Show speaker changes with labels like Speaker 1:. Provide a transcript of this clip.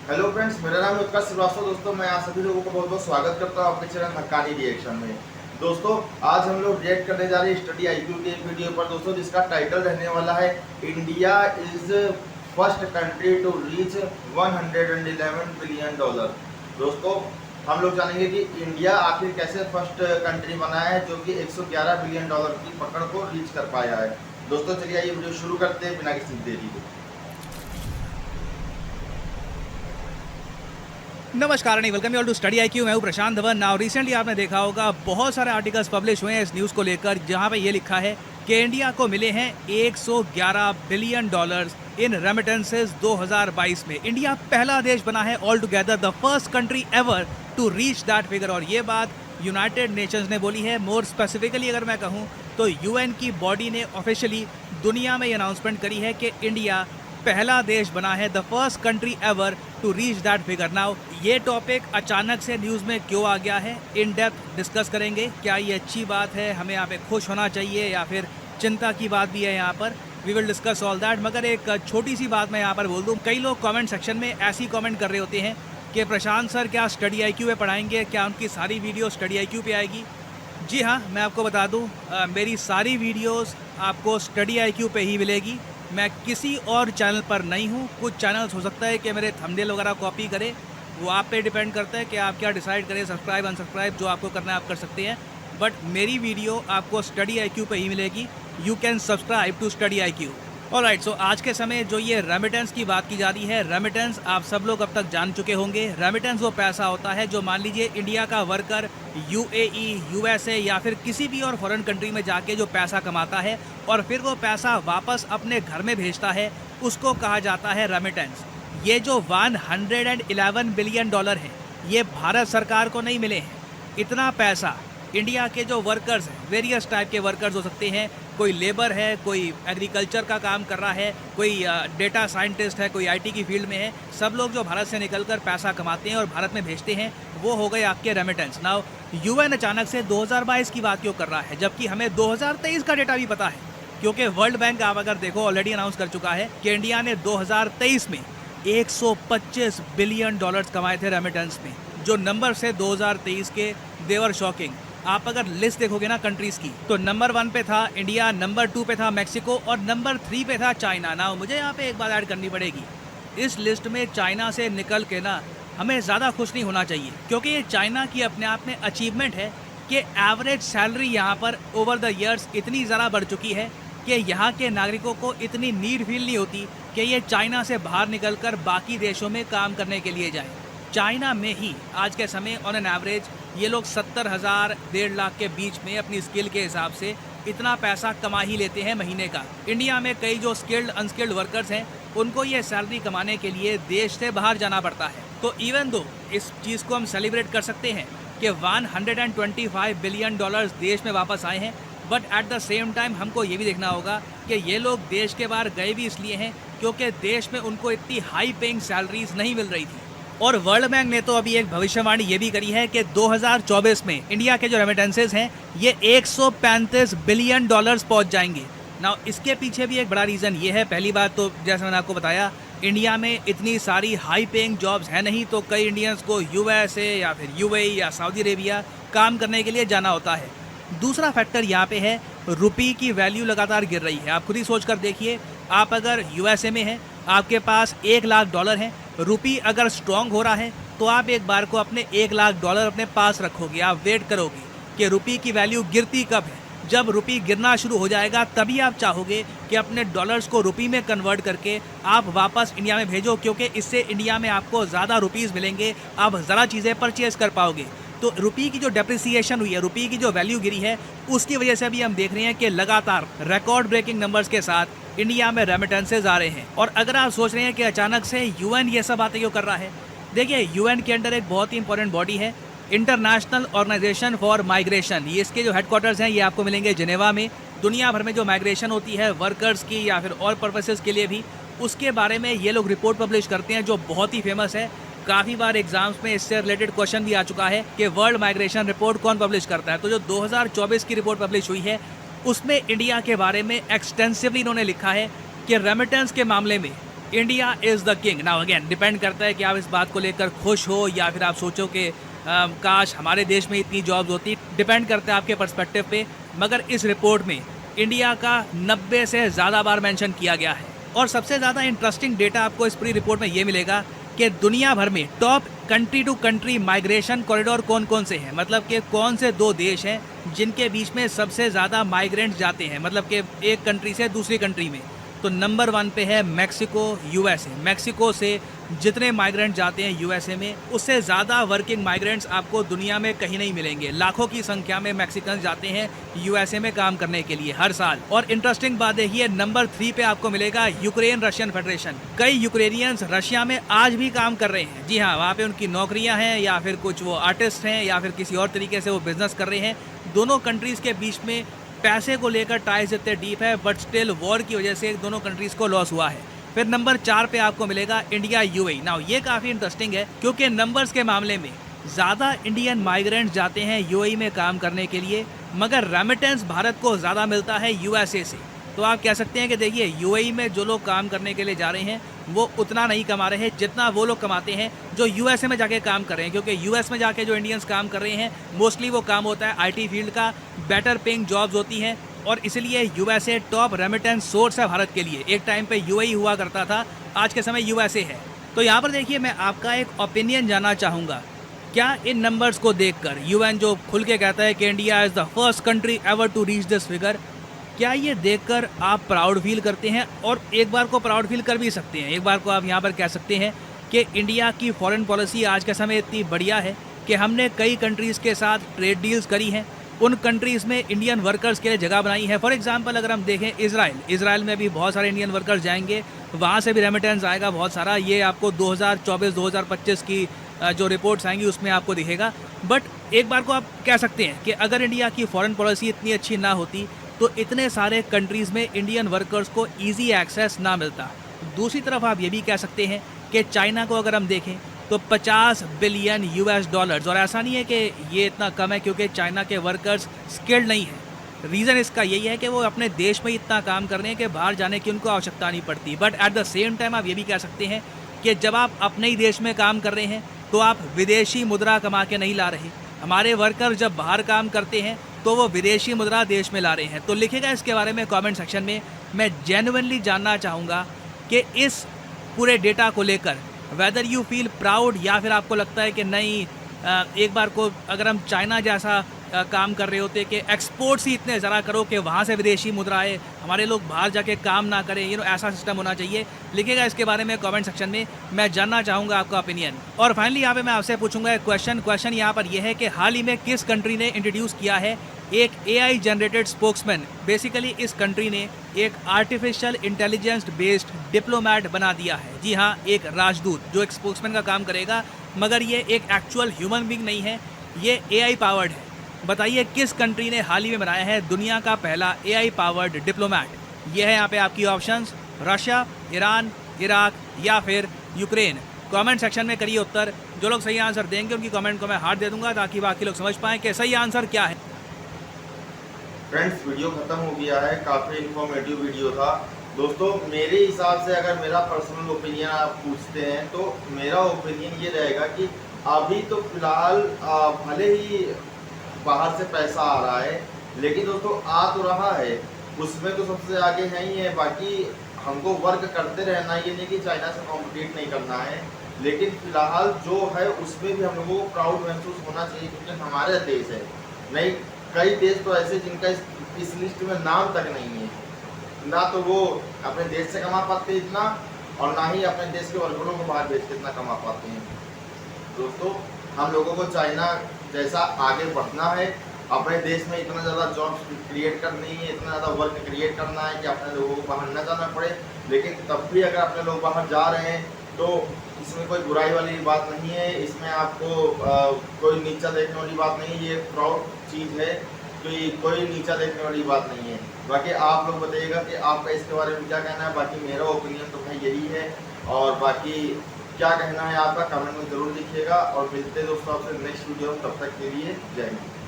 Speaker 1: Hello friends, मेरा नाम है उत्कर्ष श्रीवास्तव। दोस्तों, मैं आप सभी लोगों को बहुत बहुत स्वागत करता हूं अपने चैनल हक्कानी रिएक्शन में। दोस्तों, आज हम लोग रिएक्ट करने जा रहे हैं स्टडी आईक्यू के एक वीडियो पर दोस्तों, जिसका टाइटल रहने वाला है India is first country to reach $111 billion. दोस्तों, हम लोग जानेंगे कि इंडिया आखिर कैसे फर्स्ट कंट्री बना है जो कि $111 बिलियन की पकड़ को रीच कर पाया है। दोस्तों, चलिए ये वीडियो शुरू करते हैं बिना किसी देरी के।
Speaker 2: नमस्कार नहीं, welcome you all to study IQ. मैं हूं प्रशांत धवन। नाउ रिसेंटली आपने देखा होगा बहुत सारे आर्टिकल्स पब्लिश हुए हैं इस न्यूज़ को लेकर, जहां पे ये लिखा है कि इंडिया को मिले हैं $111 बिलियन इन रेमिटेंसेस 2022 में। इंडिया पहला देश बना है all together the first country ever to reach that figure. और ये बात यूनाइटेड नेशंस ने बोली है। मोर स्पेसिफिकली अगर मैं कहूँ तो यूएन की बॉडी ने ऑफिशियली दुनिया में अनाउंसमेंट करी है कि इंडिया पहला देश बना है, the first country ever to reach that figure. Now ये टॉपिक अचानक से न्यूज़ में क्यों आ गया है, इन डेप्थ डिस्कस करेंगे। क्या ये अच्छी बात है, हमें यहाँ पे खुश होना चाहिए या फिर चिंता की बात भी है यहाँ पर, we will discuss all that. मगर एक छोटी सी बात मैं यहाँ पर बोल दूँ, कई लोग कमेंट सेक्शन में ऐसी कमेंट कर रहे होते हैं कि प्रशांत सर क्या स्टडी आईक्यू पे पढ़ाएंगे, क्या उनकी सारी वीडियो स्टडी आईक्यू पे आएगी? जी हाँ, मैं आपको बता दूँ, मेरी सारी वीडियोज़ आपको स्टडी आईक्यू पे ही मिलेगी। मैं किसी और चैनल पर नहीं हूँ। कुछ चैनल्स हो सकता है कि मेरे थंबनेल वगैरह कॉपी करे, वो आप पे डिपेंड करता है कि आप क्या डिसाइड करें, सब्सक्राइब अनसब्सक्राइब जो आपको करना है आप कर सकते हैं। बट मेरी वीडियो आपको स्टडी आईक्यू पे ही मिलेगी। You can subscribe to study IQ. Alright, so आज के समय जो ये रेमिटेंस की बात की जा रही है, रेमिटेंस आप सब लोग अब तक जान चुके होंगे। रेमिटेंस वो पैसा होता है जो मान लीजिए इंडिया का वर्कर यूएई, यूएसए या फिर किसी भी और फॉरेन कंट्री में जाके जो पैसा कमाता है और फिर वो पैसा वापस अपने घर में भेजता है, उसको कहा जाता है रेमिटेंस। ये जो $111 बिलियन है, ये भारत सरकार को नहीं मिले हैं। इतना पैसा इंडिया के जो वर्कर्स हैं, वेरियस टाइप के वर्कर्स हो सकते हैं, कोई लेबर है, कोई एग्रीकल्चर का काम कर रहा है, कोई डेटा साइंटिस्ट है, कोई आईटी की फील्ड में है, सब लोग जो भारत से निकलकर पैसा कमाते हैं और भारत में भेजते हैं, वो हो गए आपके रेमिटेंस। नाउ यूएन अचानक से 2022 की बात क्यों कर रहा है, जबकि हमें 2023 का डेटा भी पता है? क्योंकि वर्ल्ड बैंक आप अगर देखो ऑलरेडी अनाउंस कर चुका है कि इंडिया ने 2023 में $125 बिलियन कमाए थे रेमिटेंस में। जो नंबर से 2023 के देवर शॉकिंग। आप अगर लिस्ट देखोगे ना कंट्रीज की, तो नंबर 1 पे था इंडिया, नंबर 2 पे था मैक्सिको और नंबर 3 पे था चाइना। ना मुझे यहाँ पे एक बात ऐड करनी पड़ेगी, इस लिस्ट में चाइना से निकल के ना हमें ज़्यादा खुश नहीं होना चाहिए, क्योंकि ये चाइना की अपने आप में अचीवमेंट है कि एवरेज सैलरी यहाँ पर ओवर द ईयर्स इतनी ज़्यादा बढ़ चुकी है कि यहाँ के नागरिकों को इतनी नीड फील नहीं होती कि ये चाइना से बाहर निकलकर बाकी देशों में काम करने के लिए जाए। चाइना में ही आज के समय ऑन एन एवरेज ये लोग 70,000 1.5 लाख के बीच में अपनी स्किल के हिसाब से इतना पैसा कमा ही लेते हैं महीने का। इंडिया में कई जो स्किल्ड अनस्किल्ड वर्कर्स हैं, उनको ये सैलरी कमाने के लिए देश से बाहर जाना पड़ता है। तो इवन दो इस चीज़ को हम सेलिब्रेट कर सकते हैं कि $125 बिलियन देश में वापस आए हैं, but at the same time हमको ये भी देखना होगा कि ये लोग देश के बाहर गए भी इसलिए हैं क्योंकि देश में उनको इतनी हाई पेइंग सैलरीज नहीं मिल रही थी। और वर्ल्ड बैंक ने तो अभी एक भविष्यवाणी ये भी करी है कि 2024 में इंडिया के जो रेमिटेंसेज हैं ये $135 बिलियन पहुंच जाएंगे। ना इसके पीछे भी एक बड़ा रीज़न ये है, पहली बात तो जैसे मैंने आपको बताया, इंडिया में इतनी सारी हाई पेइंग जॉब्स हैं नहीं, तो कई इंडियंस को यूएसए या फिर यूएई या सऊदी अरेबिया काम करने के लिए जाना होता है। दूसरा फैक्टर यहाँ पे है, रुपये की वैल्यू लगातार गिर रही है। आप खुद ही सोच कर देखिए, आप अगर यूएसए में हैं, आपके पास $1 लाख है, रुपये अगर स्ट्रॉन्ग हो रहा है तो आप एक बार को अपने $1 लाख अपने पास रखोगे, आप वेट करोगे कि रुपये की वैल्यू गिरती कब है। जब रुपये गिरना शुरू हो जाएगा तभी आप चाहोगे कि अपने डॉलर्स को रुपये में कन्वर्ट करके आप वापस इंडिया में भेजो, क्योंकि इससे इंडिया में आपको ज़्यादा रुपीज़ मिलेंगे, आप ज़्यादा चीज़ें परचेज़ कर पाओगे। तो रुपये की जो डेप्रिसिएशन हुई है, रुपये की जो वैल्यू गिरी है, उसकी वजह से भी हम देख रहे हैं कि लगातार रिकॉर्ड ब्रेकिंग नंबर्स के साथ इंडिया में रेमिटेंसेज आ रहे हैं। और अगर आप सोच रहे हैं कि अचानक से यूएन ये सब बातें क्यों कर रहा है, देखिए यूएन के अंडर एक बहुत ही इंपॉर्टेंट बॉडी है, इंटरनेशनल ऑर्गेनाइजेशन फॉर माइग्रेशन। ये इसके जो हेडक्वार्टर्स हैं ये आपको मिलेंगे जिनेवा में। दुनिया भर में जो माइग्रेशन होती है वर्कर्स की या फिर और पर्पसेस के लिए भी, उसके बारे में ये लोग रिपोर्ट पब्लिश करते हैं जो बहुत ही फेमस है। काफ़ी बार एग्जाम्स में इससे रिलेटेड क्वेश्चन भी आ चुका है कि वर्ल्ड माइग्रेशन रिपोर्ट कौन पब्लिश करता है। तो जो 2024 की रिपोर्ट पब्लिश हुई है उसमें इंडिया के बारे में एक्सटेंसिवली इन्होंने लिखा है कि रेमिटेंस के मामले में India is the king. Now again depend करता है कि आप इस बात को लेकर खुश हो या फिर आप सोचो कि काश हमारे देश में इतनी जॉब्स होती। डिपेंड करता है आपके पर्सपेक्टिव पे। मगर इस रिपोर्ट में इंडिया का 90 से ज़्यादा बार मेंशन किया गया है। और सबसे ज़्यादा इंटरेस्टिंग डेटा आपको इस पूरी रिपोर्ट में ये मिलेगा कि दुनिया भर में top country to country migration corridor कौन कौन से हैं, मतलब कि कौन से 2 देश हैं जिनके बीच में सबसे ज़्यादा माइग्रेंट्स जाते हैं, मतलब कि एक कंट्री से दूसरी कंट्री में। तो नंबर 1 पे है मैक्सिको, यूएसए। मैक्सिको से जितने माइग्रेंट जाते हैं यूएसए में, उससे ज़्यादा वर्किंग माइग्रेंट्स आपको दुनिया में कहीं नहीं मिलेंगे। लाखों की संख्या में मैक्सिकन जाते हैं यूएसए में काम करने के लिए हर साल। और इंटरेस्टिंग बात देखिए, नंबर 3 पे आपको मिलेगा यूक्रेन रशियन फेडरेशन। कई यूक्रेनियंस रशिया में आज भी काम कर रहे हैं। जी हाँ, वहाँ पे उनकी नौकरियाँ हैं या फिर कुछ वो आर्टिस्ट हैं या फिर किसी और तरीके से वो बिजनेस कर रहे हैं। दोनों कंट्रीज़ के बीच में पैसे को लेकर टाइज इतने डीप है, बट स्टिल वॉर की वजह से दोनों कंट्रीज़ को लॉस हुआ है। फिर नंबर 4 पे आपको मिलेगा इंडिया यूएई। नाउ ये काफ़ी इंटरेस्टिंग है क्योंकि नंबर्स के मामले में ज़्यादा इंडियन माइग्रेंट्स जाते हैं यूएई में काम करने के लिए, मगर रेमिटेंस भारत को ज़्यादा मिलता है यूएसए से। तो आप कह सकते हैं कि देखिए यूएई में जो लोग काम करने के लिए जा रहे हैं वो उतना नहीं कमा रहे हैं जितना वो लोग कमाते हैं जो यूएसए में जाके काम कर रहे हैं, क्योंकि यूएस में जाके जो इंडियंस काम कर रहे हैं मोस्टली वो काम होता है आईटी फील्ड का, बेटर पेइंग जॉब्स होती हैं। और इसलिए यूएसए टॉप रेमिटेंस सोर्स है भारत के लिए। एक टाइम पे यूएई हुआ करता था, आज के समय यूएसए है। तो यहाँ पर देखिए मैं आपका एक ओपिनियन जानना चाहूँगा, क्या इन नंबर्स को देखकर यूएन जो खुल के कहता है कि India is the first country ever to reach this figure, क्या ये देखकर आप प्राउड फील करते हैं? और एक बार को प्राउड फील कर भी सकते हैं। एक बार को आप यहाँ पर कह सकते हैं कि इंडिया की फॉरेन पॉलिसी आज के समय इतनी बढ़िया है कि हमने कई कंट्रीज़ के साथ ट्रेड डील्स करी हैं, उन कंट्रीज़ में इंडियन वर्कर्स के लिए जगह बनाई है। फॉर एग्जांपल अगर हम देखें इज़राइल में भी बहुत सारे इंडियन वर्कर्स जाएंगे, वहाँ से भी रेमिटेंस आएगा बहुत सारा। ये आपको 2024-2025 की जो रिपोर्ट्स आएंगी उसमें आपको दिखेगा। बट एक बार को आप कह सकते हैं कि अगर इंडिया की फॉरेन पॉलिसी इतनी अच्छी ना होती तो इतने सारे कंट्रीज़ में इंडियन वर्कर्स को ईजी एक्सेस ना मिलता। दूसरी तरफ आप ये भी कह सकते हैं कि चाइना को अगर हम देखें तो 50 बिलियन यूएस डॉलर्स, और ऐसा नहीं है कि ये इतना कम है क्योंकि चाइना के वर्कर्स स्किल्ड नहीं हैं। रीज़न इसका यही है कि वो अपने देश में इतना काम कर रहे हैं कि बाहर जाने की उनको आवश्यकता नहीं पड़ती। But at the same time आप ये भी कह सकते हैं कि जब आप अपने ही देश में काम कर रहे हैं तो आप विदेशी मुद्रा कमा के नहीं ला रहे। हमारे वर्कर जब बाहर काम करते हैं तो वो विदेशी मुद्रा देश में ला रहे हैं। तो लिखेगा इसके बारे में कमेंट सेक्शन में। मैं जेन्युइनली जानना चाहूँगा कि इस पूरे डेटा को लेकर वेदर यू फील प्राउड या फिर आपको लगता है कि नहीं, एक बार को अगर हम चाइना जैसा काम कर रहे होते कि एक्सपोर्ट्स ही इतने ज़रा करो कि वहाँ से विदेशी मुद्रा आए, हमारे लोग बाहर जाके काम ना करें, ऐसा सिस्टम होना चाहिए। लिखिएगा इसके बारे में कमेंट सेक्शन में, मैं जानना चाहूँगा आपका ओपिनियन। और फाइनली यहाँ पे मैं आपसे पूछूंगा एक क्वेश्चन यहाँ पर यह है कि हाल ही में किस कंट्री ने इंट्रोड्यूस किया है एक AI जनरेटेड स्पोक्समैन। बेसिकली इस कंट्री ने एक आर्टिफिशियल इंटेलिजेंस बेस्ड डिप्लोमेट बना दिया है। जी हाँ, एक राजदूत जो एक स्पोक्समैन का काम करेगा, मगर ये एक एक्चुअल ह्यूमन बीइंग नहीं है, ये AI पावर्ड है। बताइए किस कंट्री ने हाल ही में बनाया है दुनिया का पहला AI पावर्ड डिप्लोमेट। ये है यहाँ पे आपकी ऑप्शंस, रशिया, ईरान, इराक या फिर यूक्रेन। कमेंट सेक्शन में करिए उत्तर। जो लोग सही आंसर देंगे उनकी कमेंट को मैं हार्ट दे दूंगा ताकि बाकी लोग समझ पाएँ कि सही आंसर क्या है।
Speaker 1: फ्रेंड्स, वीडियो खत्म हो गया है। काफ़ी इन्फॉर्मेटिव वीडियो था दोस्तों। मेरे हिसाब से अगर मेरा पर्सनल ओपिनियन आप पूछते हैं तो मेरा ओपिनियन ये रहेगा कि अभी तो फिलहाल भले ही बाहर से पैसा आ रहा है, लेकिन दोस्तों आ तो रहा है, उसमें तो सबसे आगे है ही है। बाकी हमको वर्क करते रहना, ये नहीं कि चाइना से कॉम्पिटिट नहीं करना है, लेकिन फिलहाल जो है उसमें भी हम लोगों को प्राउड महसूस होना चाहिए क्योंकि हमारा देश है। नहीं, कई देश तो ऐसे जिनका इस लिस्ट में नाम तक नहीं है, ना तो वो अपने देश से कमा पाते इतना और ना ही अपने देश के वर्करों को बाहर बेच के इतना कमा पाते हैं। दोस्तों, हम लोगों को चाइना जैसा आगे बढ़ना है, अपने देश में इतना ज़्यादा जॉब्स क्रिएट करनी है, इतना ज़्यादा वर्क क्रिएट करना है कि अपने लोगों को बाहर न जाना पड़े। लेकिन तब भी अगर अपने लोग बाहर जा रहे हैं तो इसमें कोई बुराई वाली बात नहीं है, इसमें आपको कोई नीचा देखने वाली बात नहीं है। ये प्राउड चीज़ है, कोई नीचा देखने वाली बात नहीं है। बाकी आप लोग बताइएगा कि आपका इसके बारे में क्या कहना है। बाकी मेरा ओपिनियन तो भाई यही है, और बाकी क्या कहना है आपका कमेंट में ज़रूर लिखिएगा। और मिलते हैं दोस्तों आपसे नेक्स्ट वीडियो में, तब तक के लिए जय हिंद।